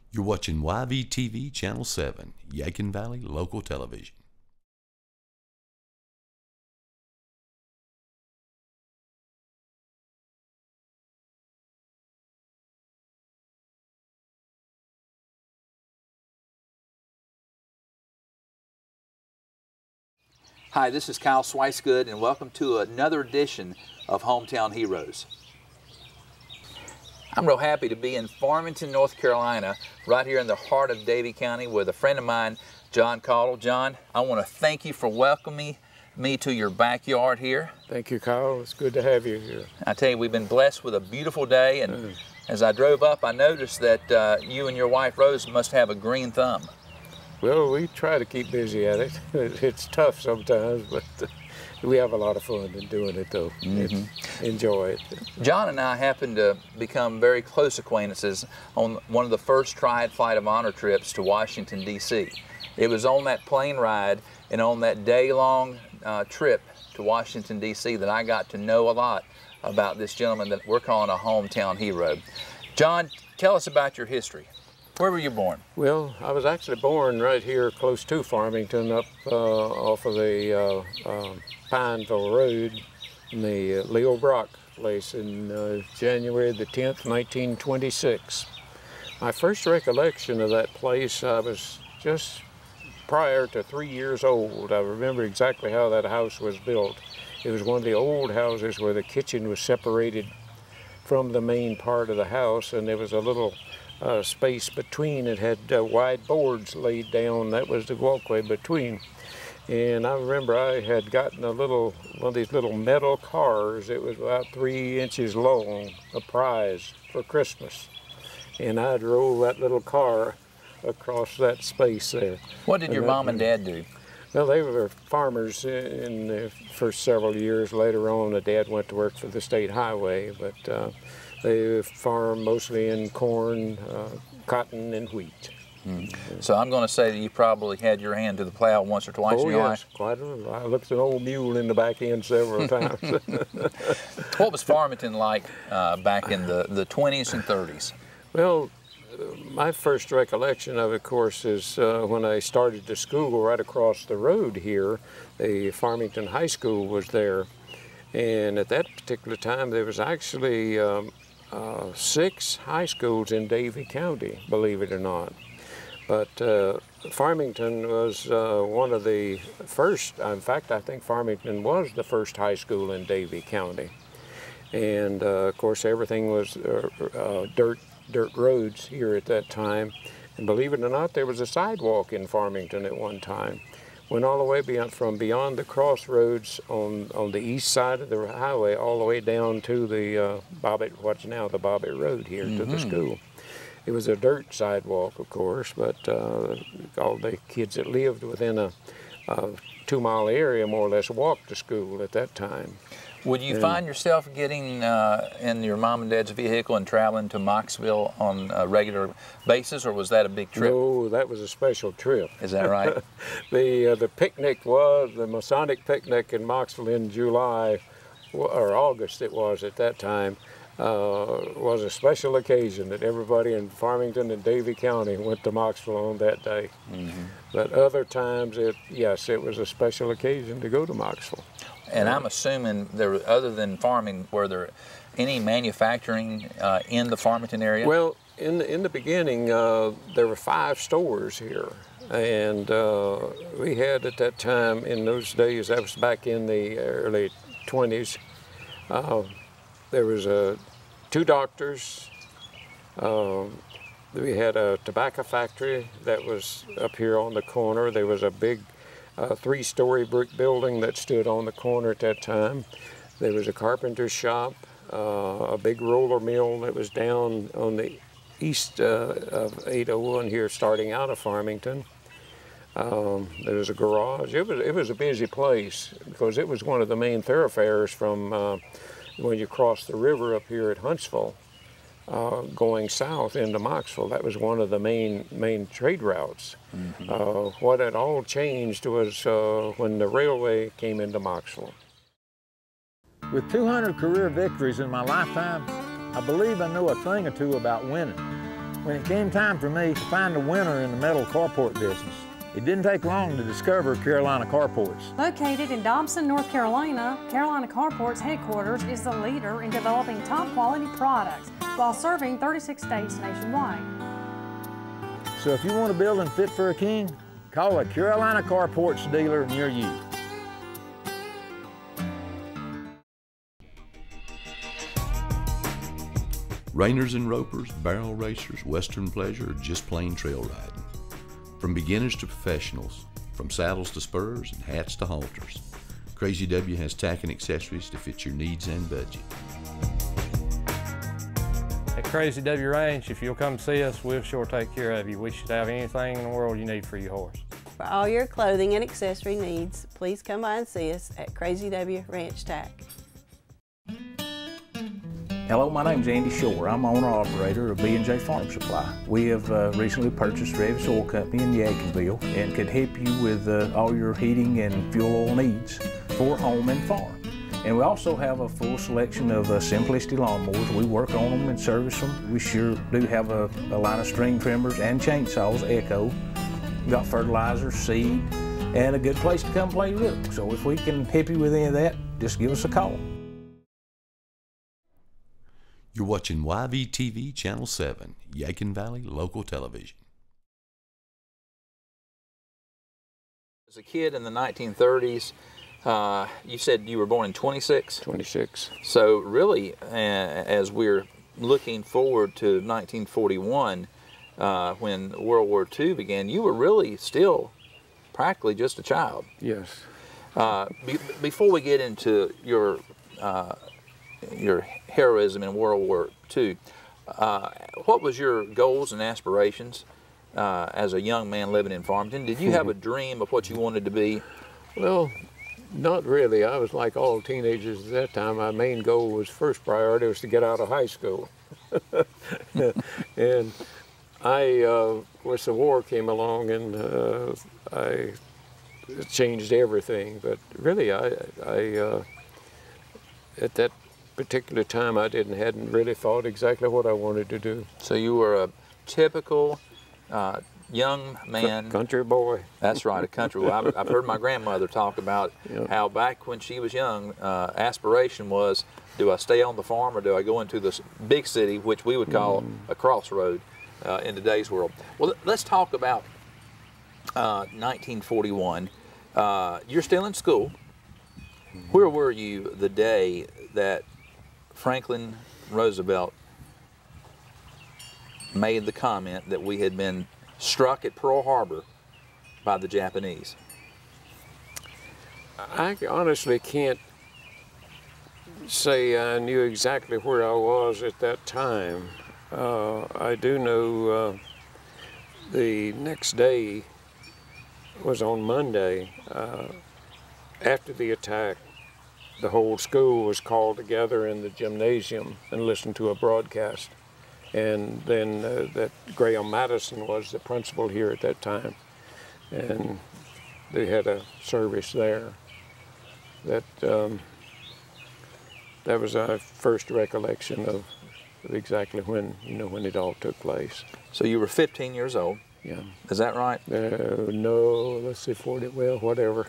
You're watching YVTV Channel 7, Yadkin Valley Local Television. Hi, this is Kyle Swicegood, and welcome to another edition of Hometown Heroes. I'm real happy to be in Farmington, North Carolina, right here in the heart of Davie County with a friend of mine, John Caudle. John, I want to thank you for welcoming me to your backyard here. Thank you, Kyle. It's good to have you here. I tell you, we've been blessed with a beautiful day, and as I drove up, I noticed that you and your wife, Rose, must have a green thumb. Well, we try to keep busy at it. It's tough sometimes, but we have a lot of fun in doing it, though. Enjoy it. John and I happened to become very close acquaintances on one of the first Triad Flight of Honor trips to Washington, D.C. It was on that plane ride and on that day-long trip to Washington, D.C. that I got to know a lot about this gentleman that we're calling a hometown hero. John, tell us about your history. Where were you born? Well, I was actually born right here close to Farmington, up off of the Pineville Road in the Leo Brock place in January the 10th, 1926. My first recollection of that place, I was just prior to 3 years old. I remember exactly how that house was built. It was one of the old houses where the kitchen was separated from the main part of the house, and there was a little space between. It had wide boards laid down. That was the walkway between. And I remember I had gotten one of these little metal cars. It was about 3 inches long, a prize for Christmas. And I'd roll that little car across that space there. What did your mom and dad do? Well, they were farmers in the first several years. Later on, the dad went to work for the state highway, but they farm mostly in corn, cotton, and wheat. So I'm going to say that you probably had your hand to the plow once or twice in your life. Quite a little. I looked at an old mule in the back end several times. What was Farmington like back in the 20s and 30s? Well, my first recollection of it, of course, is when I started the school right across the road here. The Farmington High School was there. And at that particular time, there was actually 6 high schools in Davie County, believe it or not. But Farmington was one of the first. In fact, I think Farmington was the first high school in Davie County. And of course, everything was dirt roads here at that time. And believe it or not, there was a sidewalk in Farmington at one time. Went all the way from beyond the crossroads on the east side of the highway all the way down to the what's now the Bobbitt Road here to the school. It was a dirt sidewalk, of course, but all the kids that lived within a 2-mile area more or less walked to school at that time. Would you find yourself getting in your mom and dad's vehicle and traveling to Moxville on a regular basis, or was that a big trip? No, that was a special trip. Is that right? The picnic was, the Masonic picnic in Moxville in July, or August it was at that time, was a special occasion that everybody in Farmington and Davie County went to Moxville on that day. But other times, yes, it was a special occasion to go to Moxville. And I'm assuming other than farming, were there any manufacturing in the Farmington area? Well, in the beginning, there were 5 stores here, and we had at that time, in those days, that was back in the early 20s. There was 2 doctors. We had a tobacco factory that was up here on the corner. There was a big 3-story brick building that stood on the corner at that time. There was a carpenter shop, a big roller mill that was down on the east of 801 here, starting out of Farmington. There was a garage. It was a busy place because it was one of the main thoroughfares from when you cross the river up here at Huntsville, going south into Moxville. That was one of the main trade routes. What had all changed was when the railway came into Moxville. With 200 career victories in my lifetime, I believe I know a thing or two about winning. When it came time for me to find a winner in the metal carport business, it didn't take long to discover Carolina Carports. Located in Dobson, North Carolina, Carolina Carports headquarters is the leader in developing top quality products while serving 36 states nationwide. So if you want a building fit for a king, call a Carolina Carports dealer near you. Rainers and ropers, barrel racers, western pleasure, or just plain trail riding. From beginners to professionals, from saddles to spurs and hats to halters, Crazy W has tack and accessories to fit your needs and budget. At Crazy W Ranch, if you'll come see us, we'll sure take care of you. We should have anything in the world you need for your horse. For all your clothing and accessory needs, please come by and see us at Crazy W Ranch Tack. Hello, my name's Andy Shore. I'm owner-operator of B&J Farm Supply. We have recently purchased Revis Oil Company in Yadkinville and could help you with all your heating and fuel oil needs for home and farm. And we also have a full selection of Simplicity lawnmowers. We work on them and service them. We sure do have a line of string trimmers and chainsaws, Echo. We got fertilizer, seed, and a good place to come play rook. So if we can help you with any of that, just give us a call. You're watching YVTV Channel 7, Yadkin Valley Local Television. As a kid in the 1930s, you said you were born in 26? 26. So really, as we're looking forward to 1941, when World War II began, you were really still practically just a child. Yes. Before we get into your heroism in World War II, what was your goals and aspirations as a young man living in Farmington? Did you have a dream of what you wanted to be? Well, not really. I was like all teenagers at that time. My main goal was, first priority was to get out of high school. And once the war came along, and I changed everything. But really, at that particular time, hadn't really thought exactly what I wanted to do. So you were a typical young man. Country boy. That's right, a country boy. I've heard my grandmother talk about how back when she was young, aspiration was, do I stay on the farm or do I go into this big city, which we would call a crossroad in today's world. Well, let's talk about 1941. You're still in school. Where were you the day that Franklin Roosevelt made the comment that we had been struck at Pearl Harbor by the Japanese? I honestly can't say I knew exactly where I was at that time. I do know the next day was on Monday. After the attack, the whole school was called together in the gymnasium and listened to a broadcast. And then that Graham Madison was the principal here at that time. And they had a service there. That was our first recollection of exactly when it all took place. So you were 15 years old. Yeah. Is that right? No, let's see, 40, well, whatever.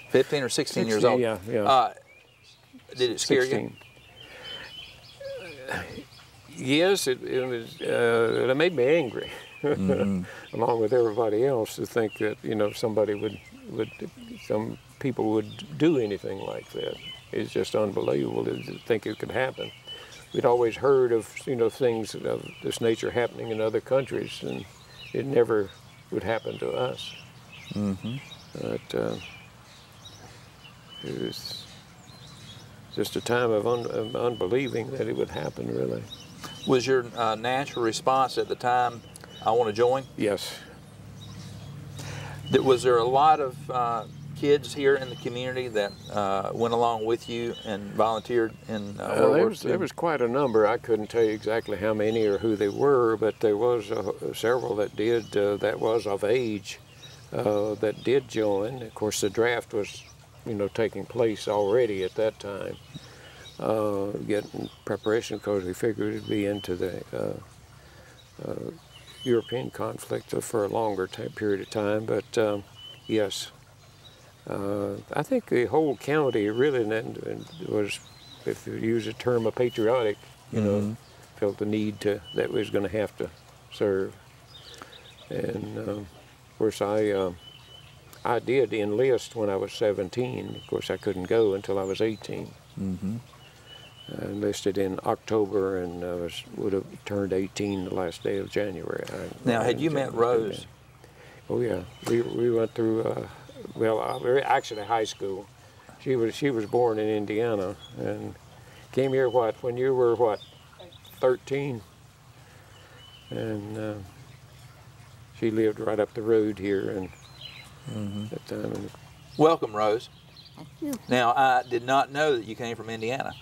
15 or 16 years old? Yeah, yeah. Did it scare 16. Yes, it made me angry, along with everybody else, to think that some people would do anything like that. It's just unbelievable to think it could happen. We'd always heard of things of this nature happening in other countries, and it never would happen to us. But it was just a time of unbelieving that it would happen, really. Was your natural response at the time, I want to join? Yes. Was there a lot of kids here in the community that went along with you and volunteered in World War II? There was quite a number. I couldn't tell you exactly how many or who they were, but there was several that did, that was of age, that did join. Of course, the draft was, taking place already at that time. Getting preparation because we figured it'd be into the European conflict for a longer period of time, but yes. I think the whole county really was, if you use the term, a patriotic, you know, felt the need that was going to have to serve. And of course, I did enlist when I was 17. Of course, I couldn't go until I was 18. I enlisted in October and would have turned 18 the last day of January. Now, had you met Rose? Oh yeah, we went through. Actually high school. She was born in Indiana and came here when you were 13, and she lived right up the road here and at that time. And welcome, Rose. Thank you. Now, I did not know that you came from Indiana.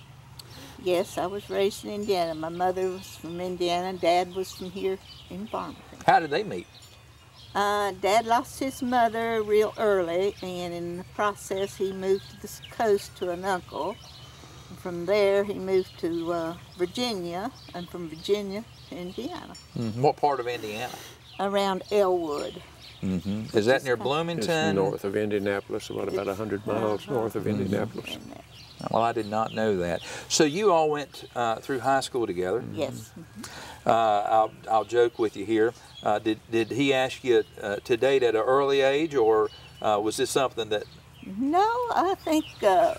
Yes, I was raised in Indiana. My mother was from Indiana. Dad was from here in Farmington. How did they meet? Dad lost his mother real early, and in the process he moved to the coast to an uncle. And from there he moved to Virginia, and from Virginia to Indiana. What part of Indiana? Around Elwood. Is that near Bloomington? It's north of Indianapolis, about 100 miles north of Indianapolis. Well, I did not know that. So you all went through high school together? Yes. I'll joke with you here. Did he ask you to date at an early age, or was this something that? No, I think I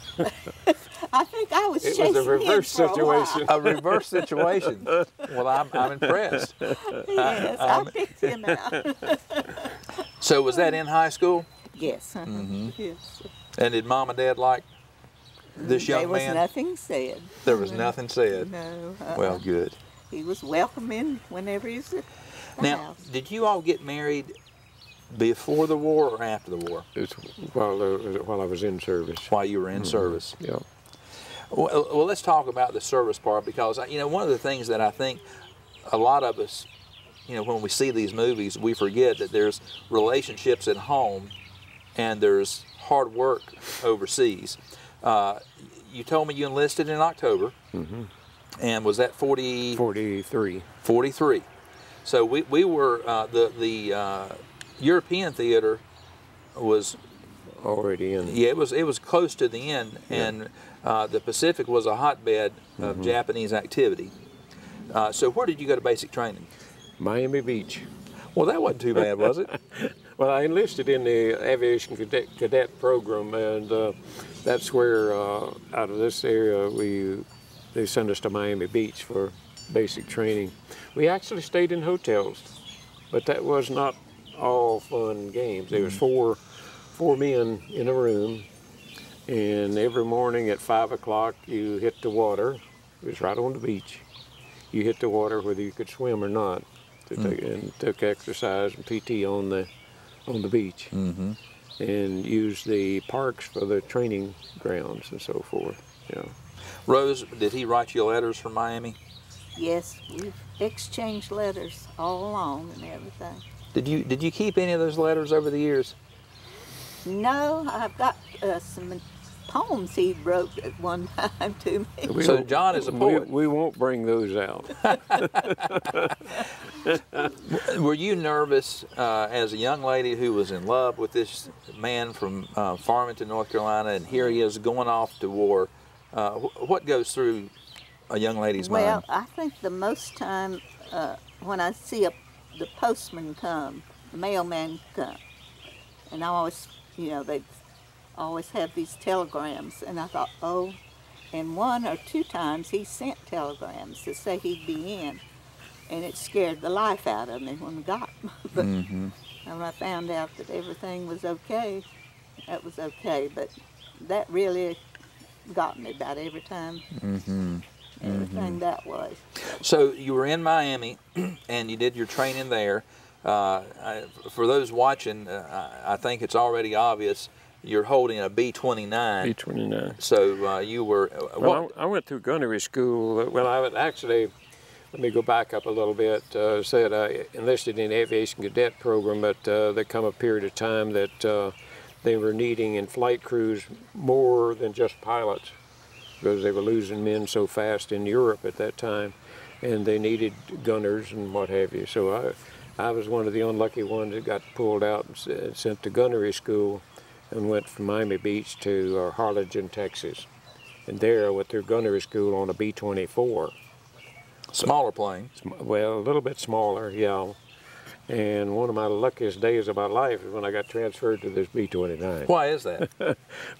was chasing him was a reverse situation. A reverse situation. Well, I'm impressed. Yes, I picked him out. So was that in high school? Yes. Yes. And did Mom and Dad like this young man? There was nothing said. There was nothing said? No. Well, good. He was welcoming whenever he was at the now, house. Did you all get married before the war or after the war? It's while I was in service. While you were in service? Yeah. Well, let's talk about the service part, because, you know, one of the things that I think a lot of us, you know, when we see these movies, we forget that there's relationships at home and there's hard work overseas. You told me you enlisted in October, and was that 43. 43. So we were, the European theater was already in. Yeah, it was close to the end, and the Pacific was a hotbed of Japanese activity. So where did you go to basic training? Miami Beach. Well, that wasn't too bad, was it? Well, I enlisted in the aviation cadet program, and that's where out of this area they sent us to Miami Beach for basic training. We actually stayed in hotels, but that was not all fun and games. There was four men in a room, and every morning at 5 o'clock you hit the water. It was right on the beach. You hit the water whether you could swim or not, and took exercise and PT on the beach, and used the parks for the training grounds and so forth. Yeah. Rose, did he write you letters from Miami? Yes, we've exchanged letters all along and everything. Did you keep any of those letters over the years? No, I've got some poems he wrote at one time to me. So John is a poet. We won't bring those out. Were you nervous as a young lady who was in love with this man from Farmington, North Carolina, and here he is going off to war? What goes through a young lady's mind? Well, I think the most time when I see the postman come, the mailman come, and I always, you know, they always have these telegrams, and I thought, oh, and one or two times he sent telegrams to say he'd be in, and it scared the life out of me when we got them. But when I found out that everything was okay, that was okay, but that really got me about every time. Everything that was. So you were in Miami, and you did your training there. For those watching, I think it's already obvious you're holding a B-29. B-29. So you were. Well, I went through gunnery school. Well, I would actually. Let me go back up a little bit. Said I enlisted in the aviation cadet program, but there come a period of time that they were needing in flight crews more than just pilots, because they were losing men so fast in Europe at that time, and they needed gunners and what have you. So I was one of the unlucky ones that got pulled out and sent to gunnery school and went from Miami Beach to Harlingen, Texas. And there I went through gunnery school on a B-24. Smaller plane. Well, a little bit smaller, yeah. And one of my luckiest days of my life is when I got transferred to this B-29. Why is that?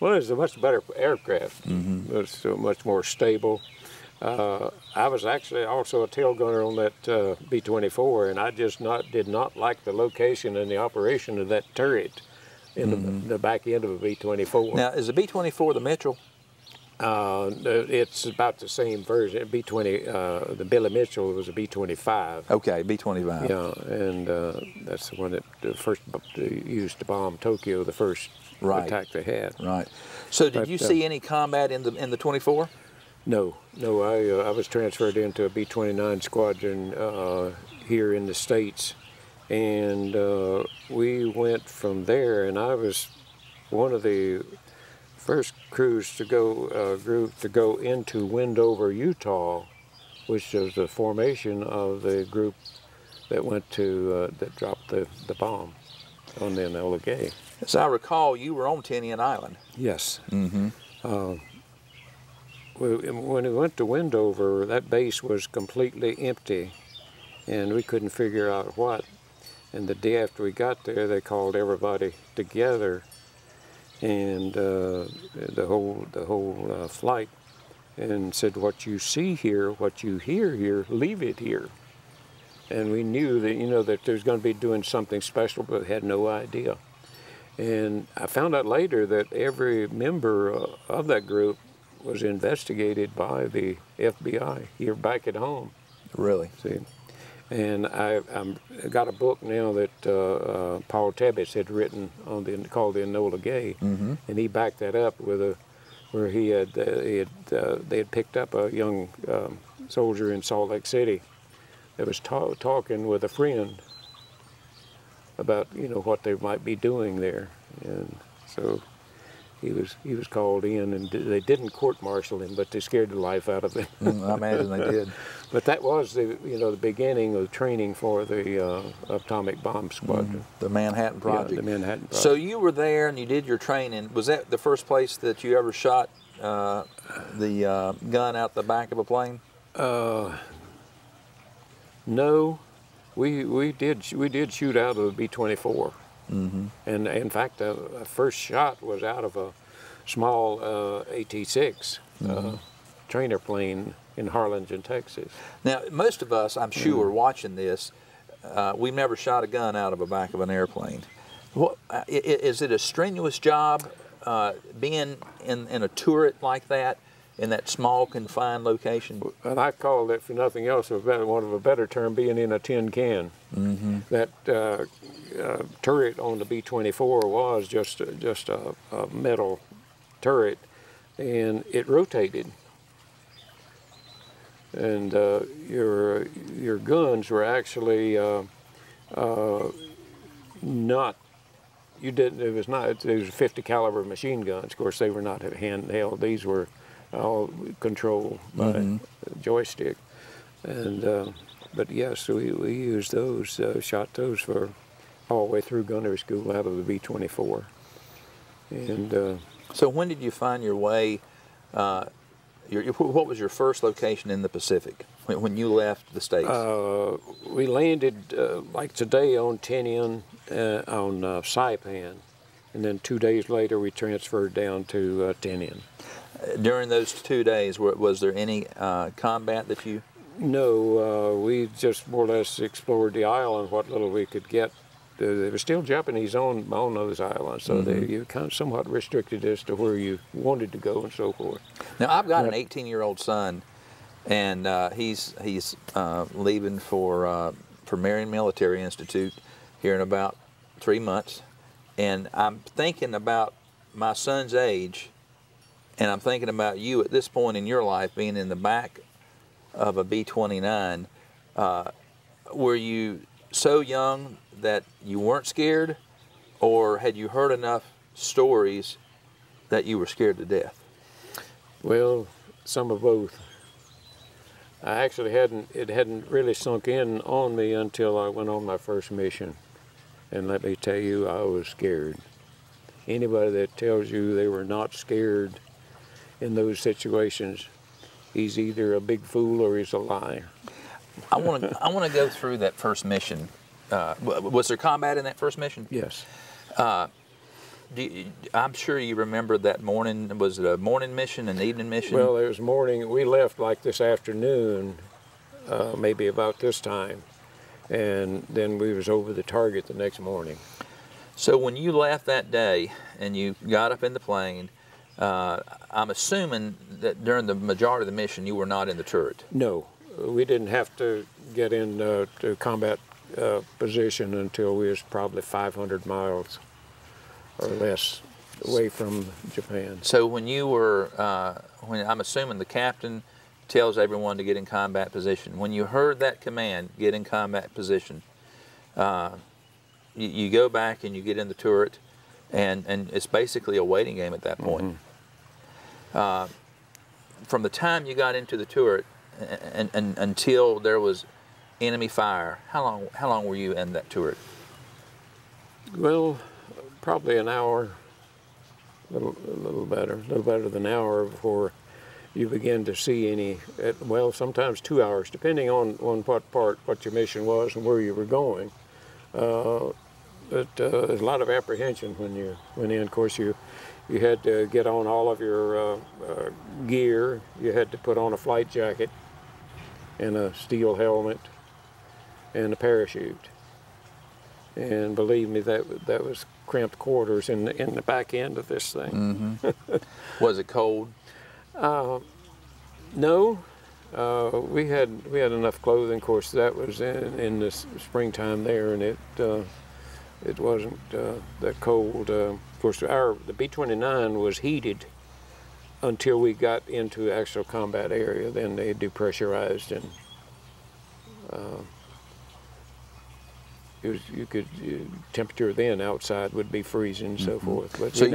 Well, it's a much better aircraft. It's so much more stable. I was actually also a tail gunner on that B-24, and I just did not like the location and the operation of that turret in the back end of a B-24. Now, is the B-24 the Mitchell? It's about the same version. B-20, the Billy Mitchell was a B-25. Okay, B-25. Yeah, and that's the one that first used to bomb Tokyo, the first attack they had. Right. So did you see any combat in the 24? No. I was transferred into a B-29 squadron here in the States, and we went from there, and I was one of the first crews to go into Wendover, Utah, which was the formation of the group that went to that dropped the bomb on the Enola Gay. As I recall, you were on Tinian Island. Yes. When we went to Wendover, that base was completely empty, and we couldn't figure out what. And the day after we got there, they called everybody together, and the whole flight, and said, "What you see here, what you hear here, leave it here." And we knew that that there's going to be doing something special, but had no idea. And I found out later that every member of that group was investigated by the FBI here back at home. Really? See, and I got a book now that Paul Tebbets had written called the Enola Gay, and he backed that up with where they had picked up a young soldier in Salt Lake City that was talking with a friend about what they might be doing there, and so he was called in, and they didn't court-martial him, but they scared the life out of him. I imagine they did. But that was the beginning of training for the atomic bomb squadron. The Manhattan Project. Yeah, the Manhattan Project. So you were there and you did your training. Was that the first place that you ever shot the gun out the back of a plane? No, we did shoot out of a B-24. And in fact, the first shot was out of a small AT-6 trainer plane in Harlingen, Texas. Now, most of us, I'm sure, watching this, we've never shot a gun out of the back of an airplane. Is it a strenuous job being in a turret like that, in that small, confined location? And I call it, for nothing else, one of a better term, being in a tin can. That turret on the B-24 was just a metal turret, and it rotated. And your guns were actually not. It was a 50 caliber machine guns. Of course, they were not handheld. These were all controlled by joystick, and but yes, we used those, shot those for all the way through gunnery school out of the B-24. And so, when did you find your way? What was your first location in the Pacific when you left the States? We landed like today on Tinian on Saipan, and then 2 days later we transferred down to Tinian. During those 2 days, was there any combat that you? No, we just more or less explored the island, what little we could get. There were still Japanese on those islands, so you kind of somewhat restricted as to where you wanted to go and so forth. Now, I've got an 18-year-old son, and he's leaving for Marion Military Institute here in about 3 months, and I'm thinking about my son's age. And I'm thinking about you at this point in your life being in the back of a B-29. Were you so young that you weren't scared, or had you heard enough stories that you were scared to death? Well, some of both. I actually it hadn't really sunk in on me until I went on my first mission. And let me tell you, I was scared. Anybody that tells you they were not scared in those situations, he's either a big fool or he's a liar. I want to go through that first mission. Was there combat in that first mission? Yes. I'm sure you remember that morning. Was it a morning mission, an evening mission? Well, it was morning. We left like this afternoon, maybe about this time, and then we was over the target the next morning. So when you left that day and you got up in the plane, I'm assuming that during the majority of the mission you were not in the turret. No, we didn't have to get in to combat position until we was probably 500 miles or less away from Japan. So when you were, when I'm assuming the captain tells everyone to get in combat position, when you heard that command, get in combat position, you go back and you get in the turret, and it's basically a waiting game at that point. From the time you got into the turret and until there was enemy fire, how long were you in that turret? Well, probably an hour, a little better than an hour before you begin to see any, well, sometimes 2 hours, depending on what your mission was and where you were going. But there's a lot of apprehension when you went in. Of course, you had to get on all of your gear. You had to put on a flight jacket and a steel helmet and a parachute. And believe me, that was cramped quarters in the back end of this thing. Was it cold? No, we had enough clothing. Of course, that was in the springtime there, and it wasn't that cold. Of course, the B-29 was heated until we got into the actual combat area. Then they depressurized, and temperature then outside would be freezing and so forth. But so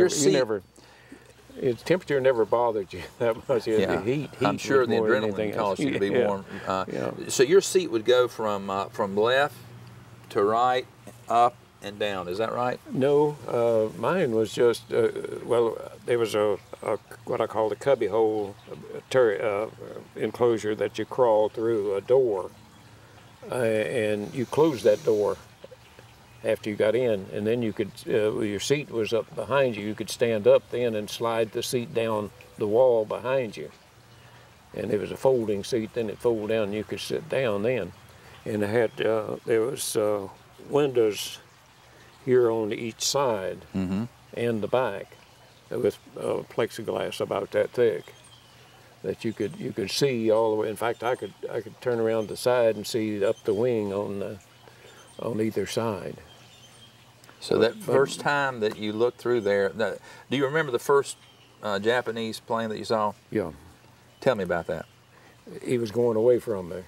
temperature never bothered you that much. Yeah. The heat I'm sure the more than adrenaline anything caused else. you to be Yeah. warm. Yeah. So your seat would go from left to right, up and down. Is that right? No, mine was just well, there was a what I call the cubby hole enclosure that you crawl through, a door, and you close that door after you got in, and then you could, your seat was up behind you, you could stand up then and slide the seat down the wall behind you. And it was a folding seat, then it folded down and you could sit down then. And it had, there was windows here on each side and the back with plexiglass about that thick that you could see all the way. In fact, I could turn around the side and see up the wing on either side. So that first time that you looked through there, do you remember the first Japanese plane that you saw? Yeah. Tell me about that. He was going away from me.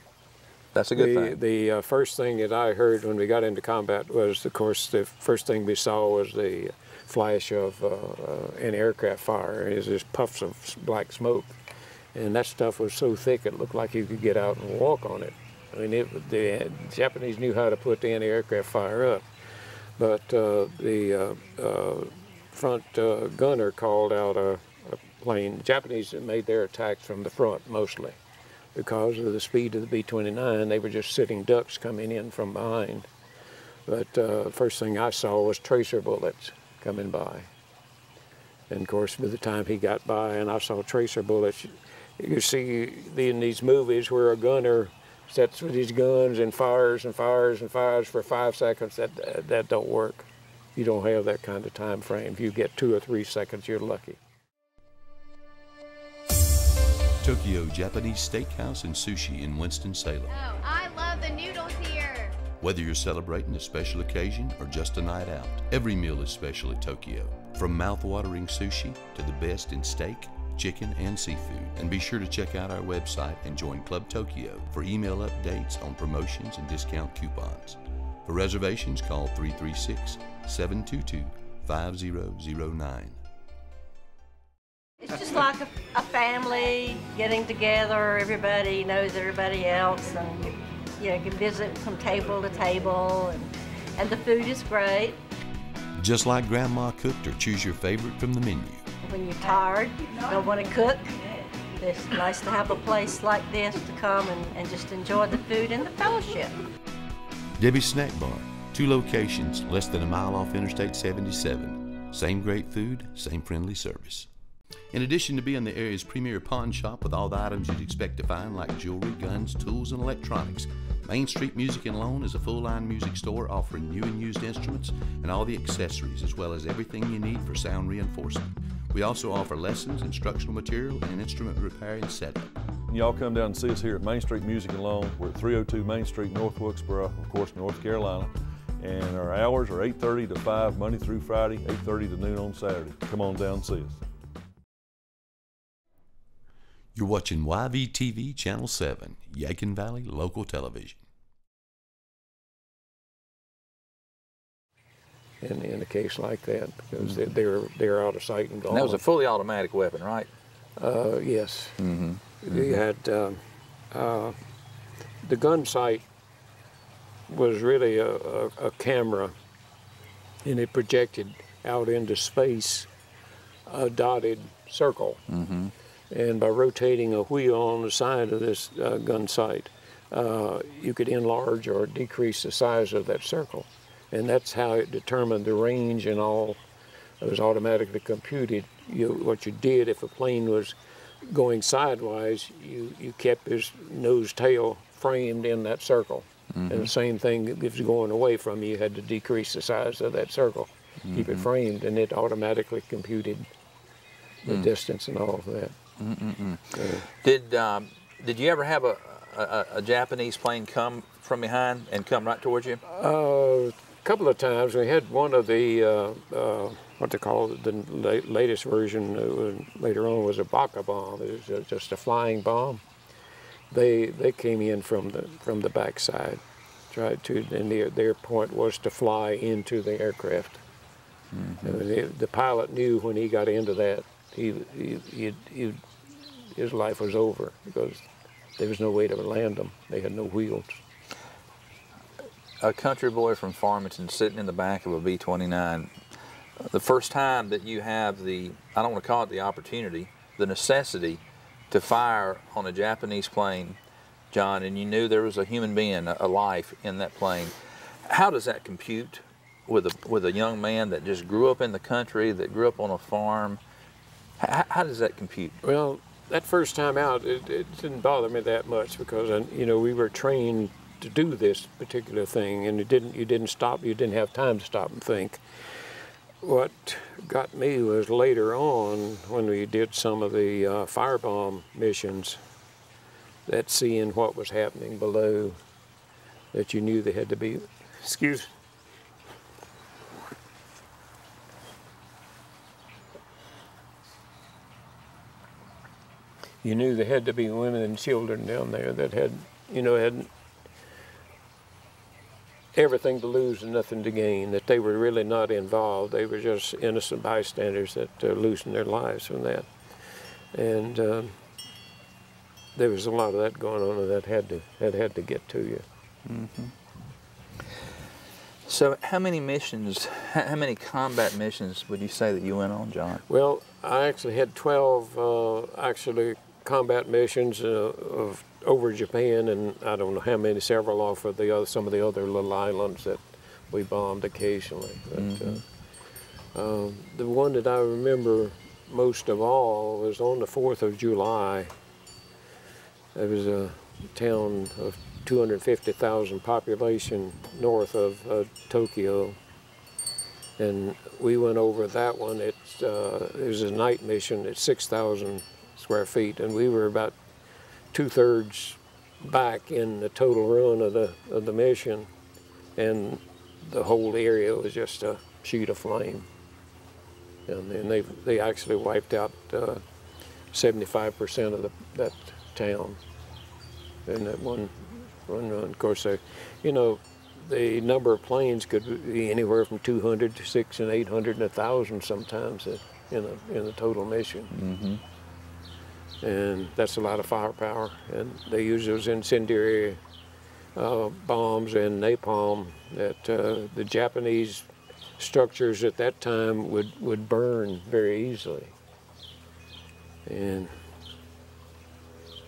That's a good thing. The first thing that I heard when we got into combat was, of course, the first thing we saw was the flash of an aircraft fire. It was just puffs of black smoke. And that stuff was so thick it looked like you could get out and walk on it. I mean, the Japanese knew how to put the anti-aircraft fire up. But the front gunner called out a plane. The Japanese made their attacks from the front mostly. Because of the speed of the B-29, they were just sitting ducks coming in from behind. But first thing I saw was tracer bullets coming by. And of course, by the time he got by and I saw tracer bullets, you see in these movies where a gunner sits with his guns and fires and fires and fires for 5 seconds, that don't work. You don't have that kind of time frame. If you get 2 or 3 seconds, you're lucky. Tokyo Japanese Steakhouse and Sushi in Winston-Salem. Oh, I love the noodles here. Whether you're celebrating a special occasion or just a night out, every meal is special at Tokyo. From mouth-watering sushi to the best in steak, chicken, and seafood. And be sure to check out our website and join Club Tokyo for email updates on promotions and discount coupons. For reservations, call 336-722-5009. just like a family getting together. Everybody knows everybody else, and you know, can visit from table to table, and the food is great. Just like Grandma cooked, or choose your favorite from the menu. When you're tired, don't want to cook, it's nice to have a place like this to come and just enjoy the food and the fellowship. Debbie's Snack Bar, 2 locations less than a mile off Interstate 77. Same great food, same friendly service. In addition to being the area's premier pawn shop with all the items you'd expect to find like jewelry, guns, tools, and electronics, Main Street Music and Loan is a full-line music store offering new and used instruments and all the accessories, as well as everything you need for sound reinforcement. We also offer lessons, instructional material, and instrument repair and setup. Y'all come down and see us here at Main Street Music and Loan. We're at 302 Main Street, North Wilkesboro, of course, North Carolina. And our hours are 8:30 to 5, Monday through Friday, 8:30 to noon on Saturday. Come on down and see us. You're watching YVTV Channel 7, Yadkin Valley Local Television. In a case like that, because they're out of sight and gone. And that was a fully automatic weapon, right? Yes. We had the gun sight was really a camera, and it projected out into space a dotted circle. And by rotating a wheel on the side of this gun sight, you could enlarge or decrease the size of that circle. And that's how it determined the range and all. It was automatically computed. What you did, if a plane was going sidewise, you kept his nose tail framed in that circle. And the same thing, if it's going away from you, you had to decrease the size of that circle, keep it framed, and it automatically computed the distance and all of that. Did you ever have a Japanese plane come from behind and come right towards you? A couple of times. We had one of the what they call it, the latest version later on was a Baka bomb. It was just a flying bomb. They came in from the backside, tried to, and their point was to fly into the aircraft. The pilot knew when he got into that, his life was over because there was no way to land them. They had no wheels. A country boy from Farmington sitting in the back of a B-29, the first time that you have the, I don't want to call it the opportunity, the necessity to fire on a Japanese plane, John, and you knew there was a human being, a life in that plane. How does that compute with a young man that just grew up in the country, that grew up on a farm? How does that compute? Well, that first time out, it didn't bother me that much because we were trained to do this particular thing, and you didn't stop. You didn't have time to stop and think. What got me was later on when we did some of the firebomb missions, that seeing what was happening below, that you knew they had to be, excuse. You knew there had to be women and children down there that had everything to lose and nothing to gain, that they were really not involved. They were just innocent bystanders that loosened their lives from that. And there was a lot of that going on, and that had to get to you. So how many missions, how many combat missions would you say that you went on, John? Well, I actually had 12 combat missions over Japan, and I don't know how many, several off of some of the other little islands that we bombed occasionally. But, the one that I remember most of all was on the 4th of July. It was a town of 250,000 population north of Tokyo, and we went over that one. It was a night mission at 6,000 square feet, and we were about 2/3 back in the total run of the mission, and the whole area was just a sheet of flame. And then they actually wiped out 75% of that town in that one run. Of course, the number of planes could be anywhere from 200 to 600 and 800 and 1,000 sometimes in the total mission. And that's a lot of firepower. And they use those incendiary bombs and napalm that the Japanese structures at that time would burn very easily. And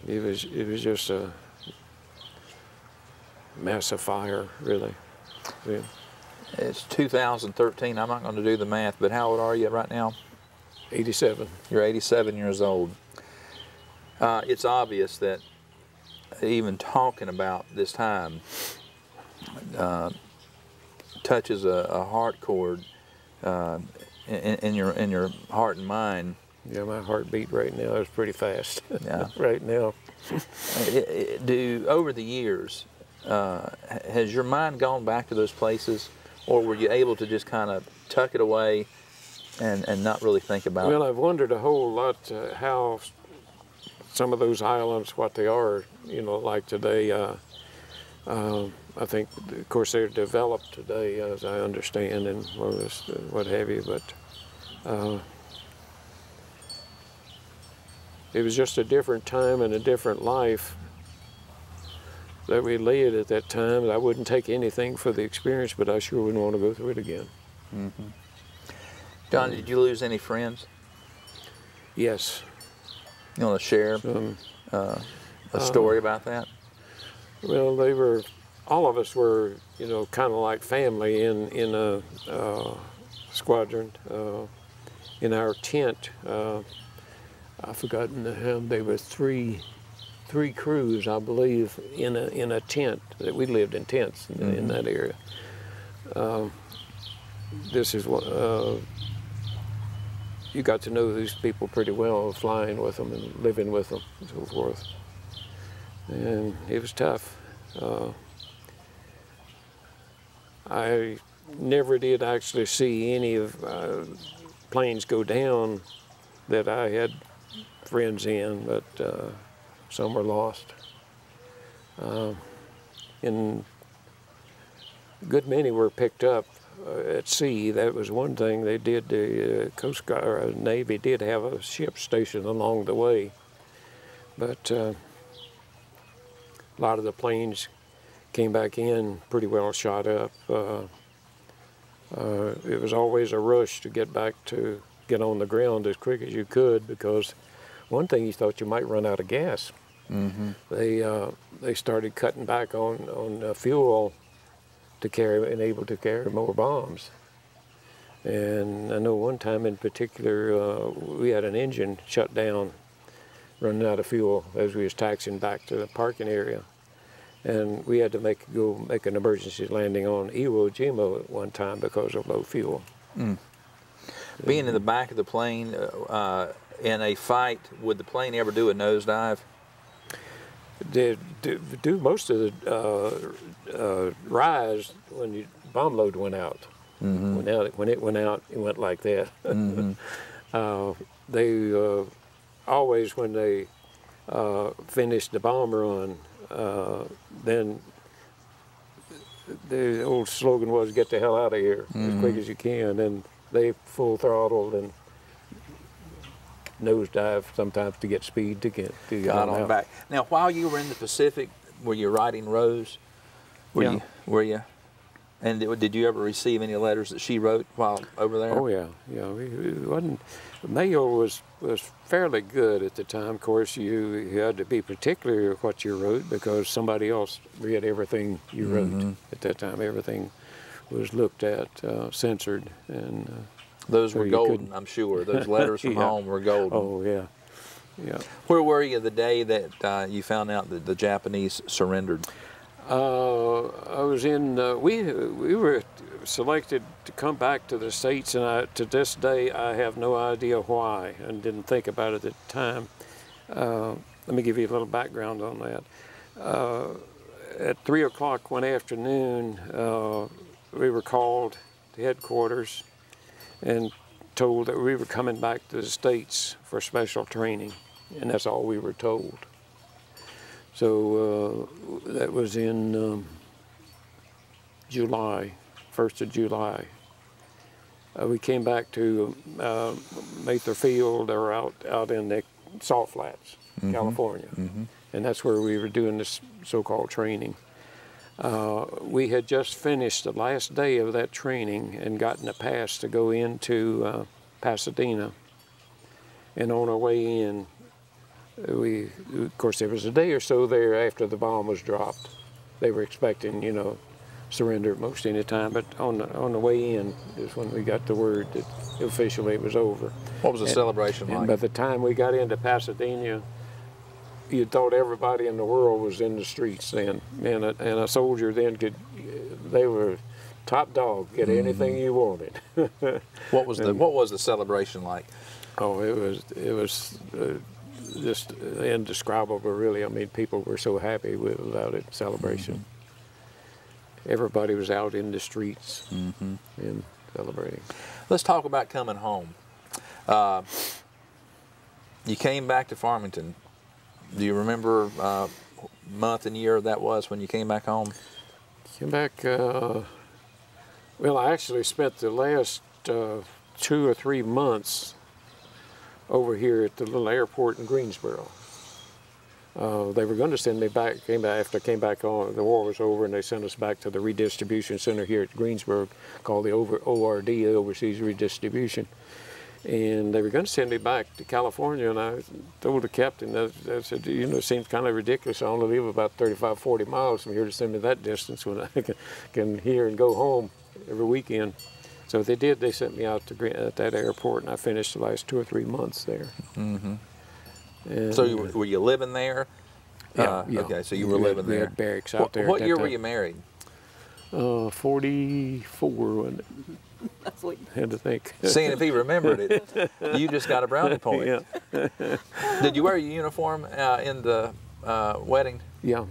it was just a massive fire, really. Yeah. It's 2013. I'm not going to do the math, but how old are you right now? 87. You're 87 years old. It's obvious that even talking about this time touches a heart chord in your heart and mind. Yeah, my heartbeat right now is pretty fast. Yeah. Right now. Over the years, has your mind gone back to those places, or were you able to just kind of tuck it away and not really think about it? Well, I've wondered a whole lot how some of those islands, what they are, like today. I think, of course, they're developed today, as I understand, and what have you, but it was just a different time and a different life that we led at that time. I wouldn't take anything for the experience, but I sure wouldn't want to go through it again. John, did you lose any friends? Yes. You want to share a story about that? Well, all of us were, kind of like family in a squadron. In our tent, I've forgotten there were three crews, I believe, in a tent. That we lived in tents in that area. This is what you got to know these people pretty well, flying with them and living with them and so forth. And it was tough. I never did actually see any of planes go down that I had friends in, but some were lost. And a good many were picked up at sea. That was one thing they did. The Coast Guard or Navy did have a ship stationed along the way, but a lot of the planes came back in pretty well shot up. It was always a rush to get on the ground as quick as you could, because one thing you thought you might run out of gas. They started cutting back on fuel to carry and able to carry more bombs. And I know one time in particular, we had an engine shut down, running out of fuel as we was taxiing back to the parking area. And we had to make an emergency landing on Iwo Jima at one time because of low fuel. Being in the back of the plane in a fight, would the plane ever do a nosedive? They do most of the rise when the bomb load went out. When it went out, it went like that. They always, when they finished the bomb run, then the old slogan was, "Get the hell out of here as quick as you can." And they full throttled and nosedive sometimes to get speed to get on back. Now, while you were in the Pacific, were you writing Rose? Were you? And did you ever receive any letters that she wrote while over there? Oh yeah. It wasn't. Mail was fairly good at the time. Of course, you had to be particular with what you wrote, because somebody else read everything you wrote at that time. Everything was looked at, censored, and those were golden, I'm sure. Those letters from home were golden. Oh yeah. Where were you the day that you found out that the Japanese surrendered? I was in. We were selected to come back to the States, and to this day I have no idea why, and didn't think about it at the time. Let me give you a little background on that. At 3 o'clock one afternoon, we were called to headquarters and told that we were coming back to the States for special training, and that's all we were told. So that was in July, 1st of July. we came back to Mather Field, or out in the Salt Flats, California. And that's where we were doing this so-called training. We had just finished the last day of that training and gotten a pass to go into Pasadena. And on our way in, of course, there was a day or so there after the bomb was dropped. They were expecting, you know, surrender at most any time, but on the way in is when we got the word that officially it was over. What was the celebration like? And by the time we got into Pasadena, you thought everybody in the world was in the streets then, and a soldier then they were top dog, get anything you wanted. What was the celebration like? Oh, it was just indescribable, really. I mean, people were so happy about it, celebration. Everybody was out in the streets and celebrating. Let's talk about coming home. You came back to Farmington. Do you remember month and year that was when you came back home? Came back, well, I actually spent the last 2 or 3 months over here at the little airport in Greensboro. They were going to send me back, after I came back on, the war was over, and they sent us back to the redistribution center here at Greensboro called the ORD, the Overseas Redistribution. And they were going to send me back to California, and I told the captain, I said, you know, it seems kind of ridiculous. I only live about 35, 40 miles from here to send me that distance when I can hear and go home every weekend. So they did. They sent me out at that airport, and I finished the last 2 or 3 months there. And, so were you living there? Yeah, yeah. Okay, so you were living there. We had barracks out there. What year were you married? 44, wasn't it? That's what Had to think. Seeing if he remembered it, you just got a brownie point. Yeah. Did you wear your uniform in the wedding? Yeah.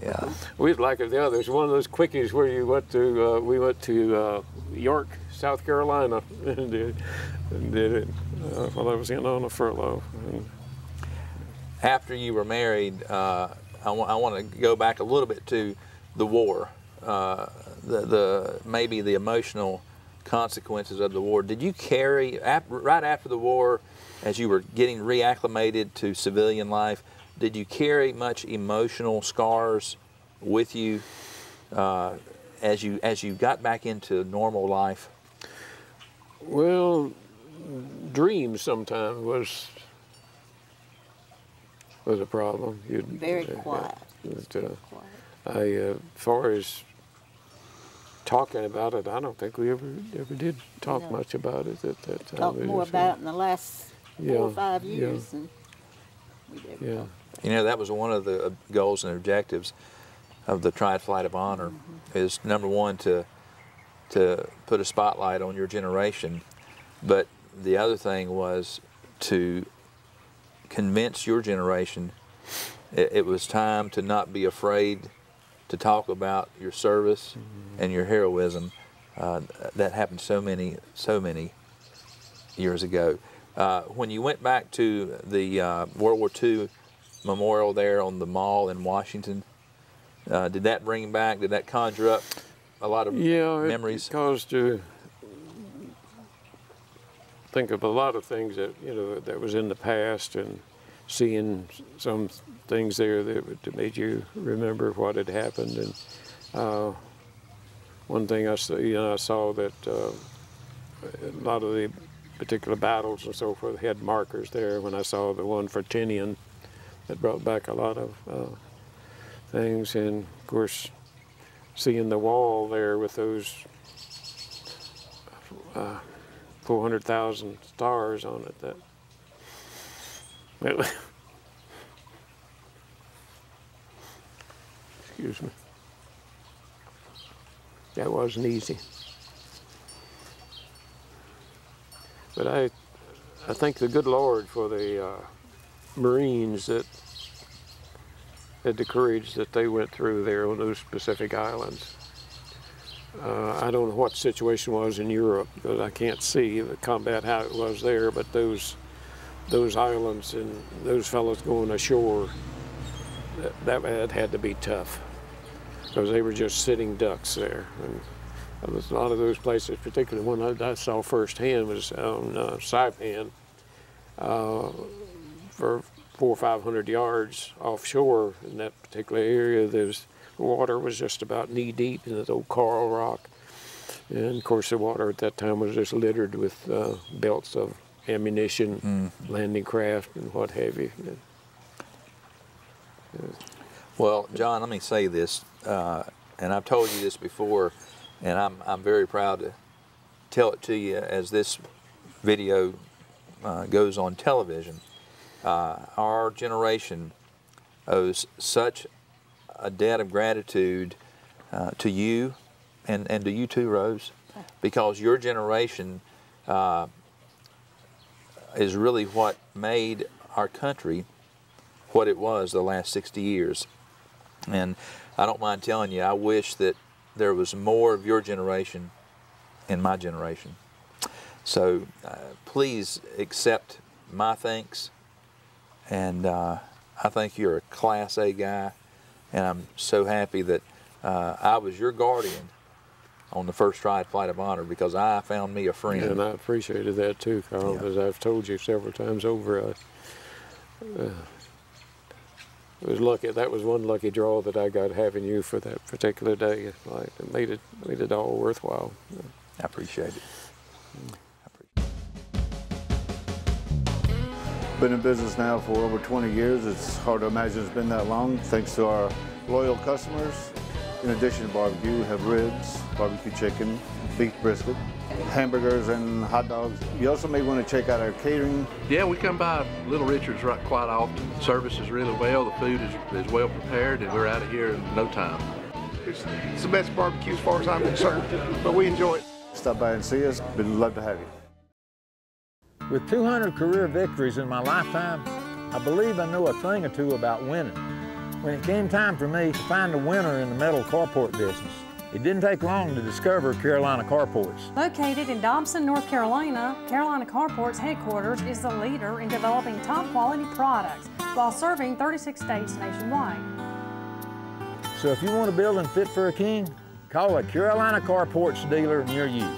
Yeah. We was like the others. One of those quickies where you went to, we went to York, South Carolina, and did it while I was in on a furlough. After you were married, I want to go back a little bit to the war, maybe the emotional consequences of the war. Did you carry, right after the war, as you were getting reacclimated to civilian life, did you carry much emotional scars with you as you got back into normal life? Well, dreams sometimes was a problem. Very quiet. As far as talking about it, I don't think we ever did talk much about it at that time. Talked more about it in the last 4 or 5 years than we did. Yeah. You know, that was one of the goals and objectives of the Triad Flight of Honor, is number one, to put a spotlight on your generation, but the other thing was to convince your generation it was time to not be afraid to talk about your service and your heroism. That happened so many years ago. When you went back to the World War II memorial there on the mall in Washington, did that bring back, did that conjure up a lot of memories? It caused you think of a lot of things that, you know, that was in the past, and seeing some things there that made you remember what had happened. And one thing I saw that a lot of the particular battles and so forth had markers there. When I saw the one for Tinian, that brought back a lot of things, and of course seeing the wall there with those 400,000 stars on it, excuse me, that wasn't easy. But I thank the good Lord for the Marines that had the courage that they went through there on those Pacific Islands. I don't know what the situation was in Europe, because I can't see the combat how it was there, but those islands and those fellows going ashore, that had to be tough, because they were just sitting ducks there. And a lot of those places, particularly one I saw firsthand was on Saipan for 400 or 500 yards offshore in that particular area. The water was just about knee deep in this old coral rock. And of course the water at that time was just littered with belts of ammunition, landing craft, and what have you. Well, John, let me say this, and I've told you this before, and I'm very proud to tell it to you as this video goes on television. Our generation owes such a debt of gratitude to you, and to you too, Rose, because your generation is really what made our country what it was the last 60 years. And I don't mind telling you, I wish that there was more of your generation in my generation. So please accept my thanks, and I think you're a Class A guy, and I'm so happy that I was your guardian on the first Triad Flight of Honor, because I found me a friend. And I appreciated that too, Carl, as I've told you several times over. It was lucky. That was one lucky draw that I got having you for that particular day. Like, it made it all worthwhile. I appreciate it. Been in business now for over 20 years. It's hard to imagine it's been that long. Thanks to our loyal customers. In addition to barbecue, we have ribs, barbecue chicken, beef brisket, hamburgers, and hot dogs. You also may want to check out our catering. Yeah, we come by Little Richard's quite often. Service is really well, the food is well prepared, and we're out of here in no time. It's the best barbecue as far as I'm concerned, but we enjoy it. Stop by and see us. We'd love to have you. With 200 career victories in my lifetime, I believe I know a thing or two about winning. When it came time for me to find a winner in the metal carport business, it didn't take long to discover Carolina Carports. Located in Dobson, North Carolina, Carolina Carports headquarters is the leader in developing top quality products while serving 36 states nationwide. So if you want a building fit for a king, call a Carolina Carports dealer near you.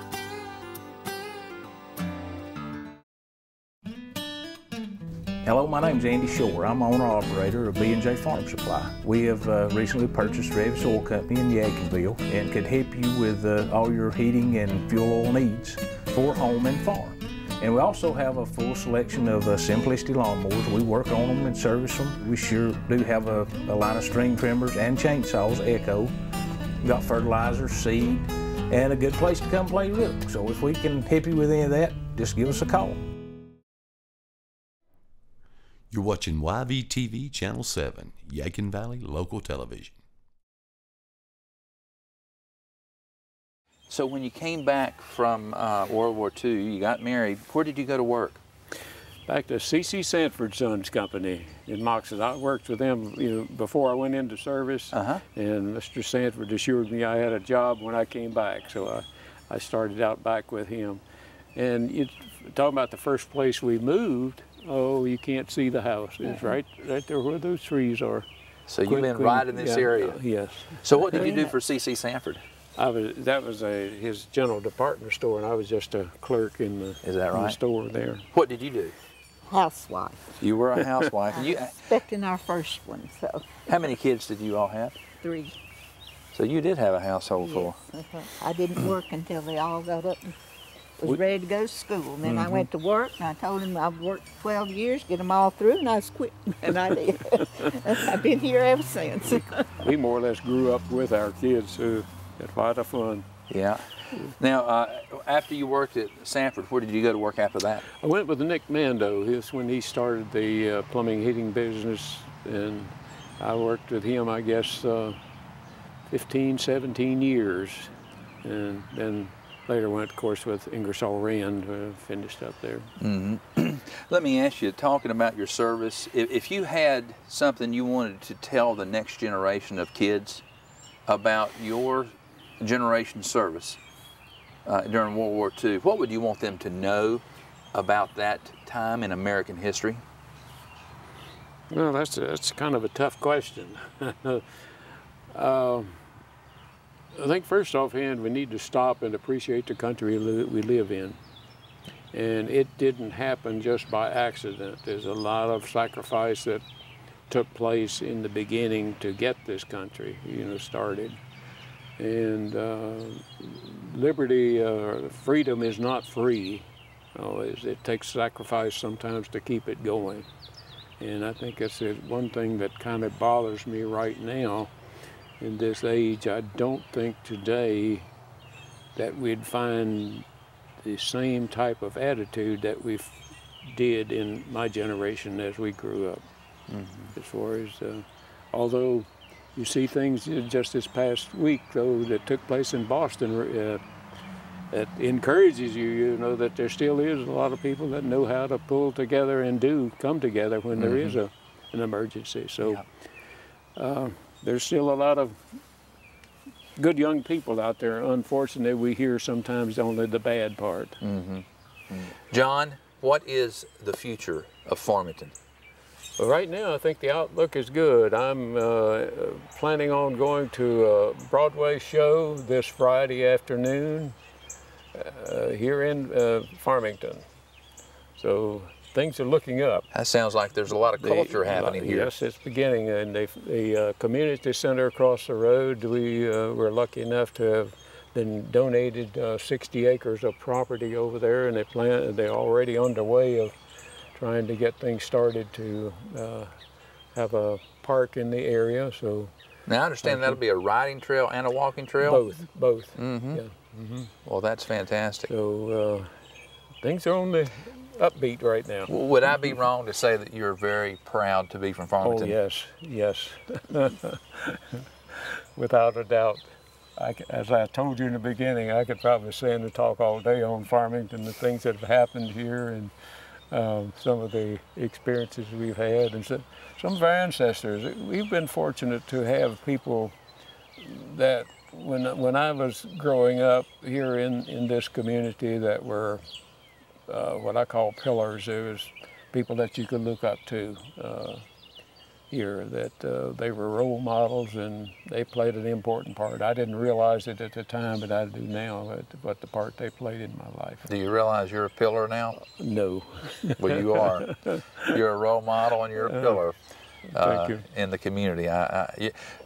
Hello, my name's Andy Shore. I'm owner-operator of B&J Farm Supply. We have recently purchased Revis Oil Company in Yakinville and could help you with all your heating and fuel oil needs for home and farm. And we also have a full selection of Simplicity lawnmowers. We work on them and service them. We sure do have a line of string trimmers and chainsaws, Echo. We've got fertilizer, seed, and a good place to come play rook. So if we can help you with any of that, just give us a call. You're watching YVTV Channel 7, Yadkin Valley Local Television. So when you came back from World War II, you got married, where did you go to work? Back to C.C. Sanford Sons Company in Moxon. I worked with them before I went into service, and Mr. Sanford assured me I had a job when I came back, so I started out back with him. And talking about the first place we moved, oh, you can't see the house. It's right there where those trees are. So you've been right in this area? Yes. So what did you do for C.C. Sanford? That was his general department store, and I was just a clerk in the, Is that right? in the store there. What did you do? Housewife. You were a housewife. I'm expecting our first one, so. How many kids did you all have? 3. So you did have a household full. I didn't work until they all got up and was ready to go to school. And then I went to work, and I told him I've worked 12 years, get them all through, and I was quitting, and I did. I've been here ever since. We more or less grew up with our kids, so it's quite a fun. Yeah. Now, after you worked at Sanford, where did you go to work after that? I went with Nick Mando. This when he started the plumbing heating business, and I worked with him, I guess, 15, 17 years, and then later went, of course, with Ingersoll Rand, finished up there. Let me ask you, talking about your service, if you had something you wanted to tell the next generation of kids about your generation's service during World War II, what would you want them to know about that time in American history? Well, that's kind of a tough question. I think first offhand we need to stop and appreciate the country we live in. And it didn't happen just by accident. There's a lot of sacrifice that took place in the beginning to get this country, started. And liberty, freedom is not free. It takes sacrifice sometimes to keep it going. And I think that's one thing that kind of bothers me right now in this age. I don't think today that we'd find the same type of attitude that we did in my generation as we grew up. As far as, although you see things just this past week, though, that took place in Boston, that encourages you, that there still is a lot of people that know how to pull together and do come together when there is an emergency. So there's still a lot of good young people out there. Unfortunately, we hear sometimes only the bad part. John, what is the future of Farmington? Well, right now, I think the outlook is good. I'm planning on going to a Broadway show this Friday afternoon here in Farmington. So things are looking up. That sounds like there's a lot of culture happening here. Yes, it's beginning. And the community center across the road, we were lucky enough to have been donated 60 acres of property over there, and they're already underway of trying to get things started to have a park in the area. So now I understand that'll be a riding trail and a walking trail? Both. Yeah. Well, that's fantastic. So things are on the upbeat right now. Would I be wrong to say that you're very proud to be from Farmington? Oh, yes. Without a doubt. As I told you in the beginning, I could probably stand and talk all day on Farmington, the things that have happened here, and some of the experiences we've had, and some of our ancestors. We've been fortunate to have people that, when I was growing up here in this community, that were what I call pillars. There was people that you could look up to here, that they were role models, and they played an important part. I didn't realize it at the time, but I do now, what the part they played in my life. Do you realize you're a pillar now? No. Well, you are. You're a role model and you're a pillar in the community.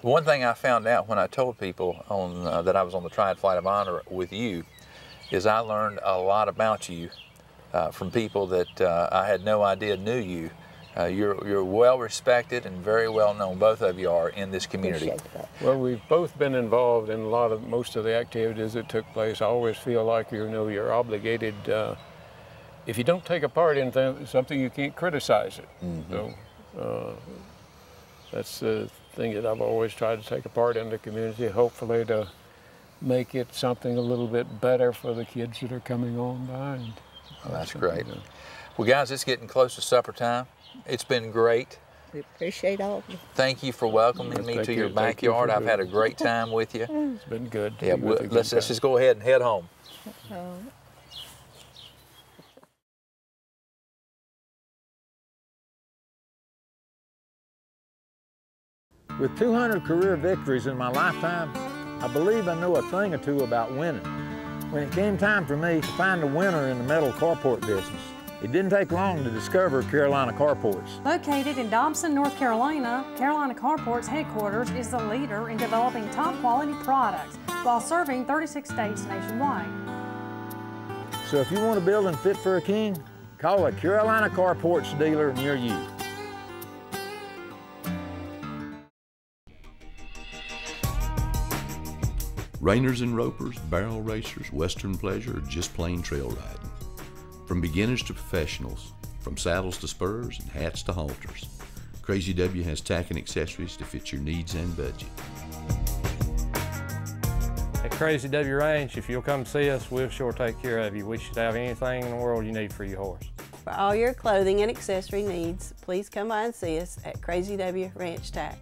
One thing I found out when I told people that I was on the Triad Flight of Honor with you is I learned a lot about you from people that I had no idea knew you. You're well respected and very well known. Both of you are in this community. Well, we've both been involved in most of the activities that took place. I always feel like you're obligated. If you don't take a part in something, you can't criticize it. So that's the thing that I've always tried to take a part in the community, hopefully to make it something a little bit better for the kids that are coming on by. Well, that's great. Well, guys, it's getting close to supper time. It's been great. We appreciate all of you. Thank you for welcoming me to your backyard. I've had a great time with you. It's been good. Yeah, let's just go ahead and head home. With 200 career victories in my lifetime, I believe I know a thing or two about winning. When it came time for me to find a winner in the metal carport business, it didn't take long to discover Carolina Carports. Located in Dobson, North Carolina, Carolina Carports headquarters is the leader in developing top quality products while serving 36 states nationwide. So if you want a building fit for a king, call a Carolina Carports dealer near you. Rainers and ropers, barrel racers, western pleasure, or just plain trail riding. From beginners to professionals, from saddles to spurs and hats to halters, Crazy W has tack and accessories to fit your needs and budget. At Crazy W Ranch, if you'll come see us, we'll sure take care of you. We should have anything in the world you need for your horse. For all your clothing and accessory needs, please come by and see us at Crazy W Ranch Tack.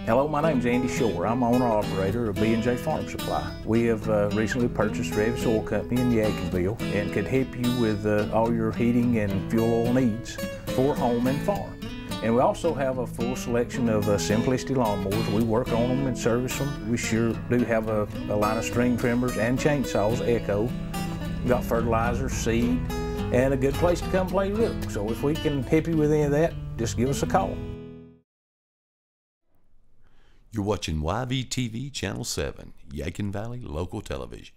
Hello, my name's Andy Shore. I'm owner-operator of B&J Farm Supply. We have recently purchased Revis Oil Company in Yadkinville and could help you with all your heating and fuel oil needs for home and farm. And we also have a full selection of Simplicity lawnmowers. We work on them and service them. We sure do have a line of string trimmers and chainsaws, Echo. We got fertilizer, seed, and a good place to come play rook. So if we can help you with any of that, just give us a call. You're watching YVTV Channel 7, Yadkin Valley Local Television.